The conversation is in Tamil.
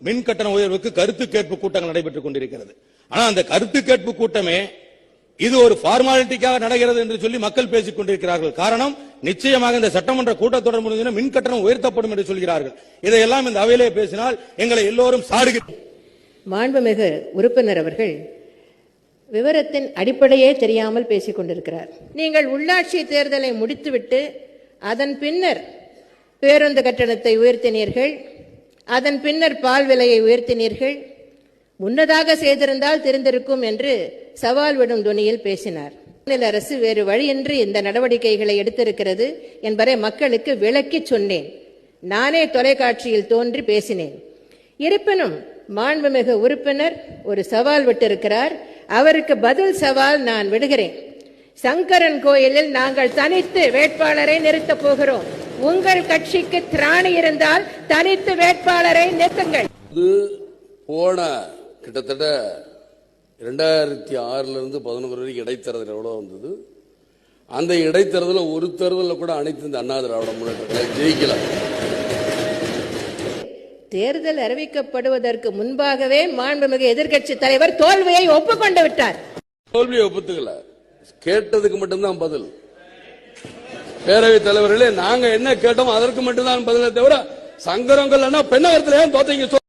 மின் கட்டண உயர்வுக்கு கருத்து கேட்பு கூட்டங்கள் நடைபெற்றுக் கொண்டிருக்கிறது. ஆனா அந்த கருத்து கேட்பு கூட்டமே இது ஒரு ஃபார்மாலிட்டிக்காக நடக்கிறது என்று சொல்லி மக்கள் பேசிக் கொண்டிருக்கிறார்கள். காரணம், நிச்சயமாக இந்த சட்டமன்ற கூட்டத்தொடர் முடிஞ்ச மின் கட்டணம் உயர்த்தப்படும் என்று சொல்கிறார்கள். இதையெல்லாம் இந்த அவையிலே பேசினால் எங்களை எல்லோரும் சாடுகிறார். மாண்புமிகு உறுப்பினர் அவர்கள் விவரத்தின் அடிப்படையே தெரியாமல் பேசிக் கொண்டிருக்கிறார். நீங்கள் உள்ளாட்சி தேர்தலை முடித்துவிட்டு அதன் பின்னர் பேருந்து கட்டணத்தை உயர்த்தினீர்கள், அதன் பின்னர் பால் விலையை உயர்த்தினீர்கள், முன்னதாக செய்திருந்தால் தெரிந்திருக்கும் என்று சவால் விடும் துணியில் பேசினார். மாநில அரசு வேறு வழியின்றி இந்த நடவடிக்கைகளை எடுத்திருக்கிறது என்பதை மக்களுக்கு விளக்கி சொன்னேன். நானே தொலைக்காட்சியில் தோன்றி பேசினேன். இருப்பினும் மாண்புமிகு உறுப்பினர் ஒரு சவால் விட்டிருக்கிறார். அவருக்கு பதில் சவால் நான் விடுகிறேன். சங்கரன் கோயிலில் நாங்கள் தனித்து வேட்பாளரை நிறுத்தப் போகிறோம். உங்கள் கட்சிக்கு திராணி இருந்தால் தனித்து வேட்பாளரை நிறுத்துங்கள். போன கிட்டத்தட்ட 2006 இருந்து 11 வரைக்கும் இடைத்தேர்தல் எவ்வளவு வந்தது? அந்த இடைத்தேர்தல ஒரு தேர்தலில் கூட அனைத்து இந்த அண்ணா திராவிட முன்னேற்ற கழகம் ஜெயிக்கல. தேர்தல் அறிவிக்கப்படுவதற்கு முன்பாகவே மாண்புமிகு எதிர்க்கட்சி தலைவர் தோல்வியை ஒப்புக்கொண்டு விட்டார். தோல்வியை ஒப்புத்துக்கல, கேட்டதுக்கு மட்டும்தான் பதில். பேரவைத் தலைவர்களே, நாங்க என்ன கேட்டோம் அதற்கு மட்டும்தான் பதிலை தவிர சங்கரங்கள் பெண்ணகரத்தில் ஏன் தோத்தீங்க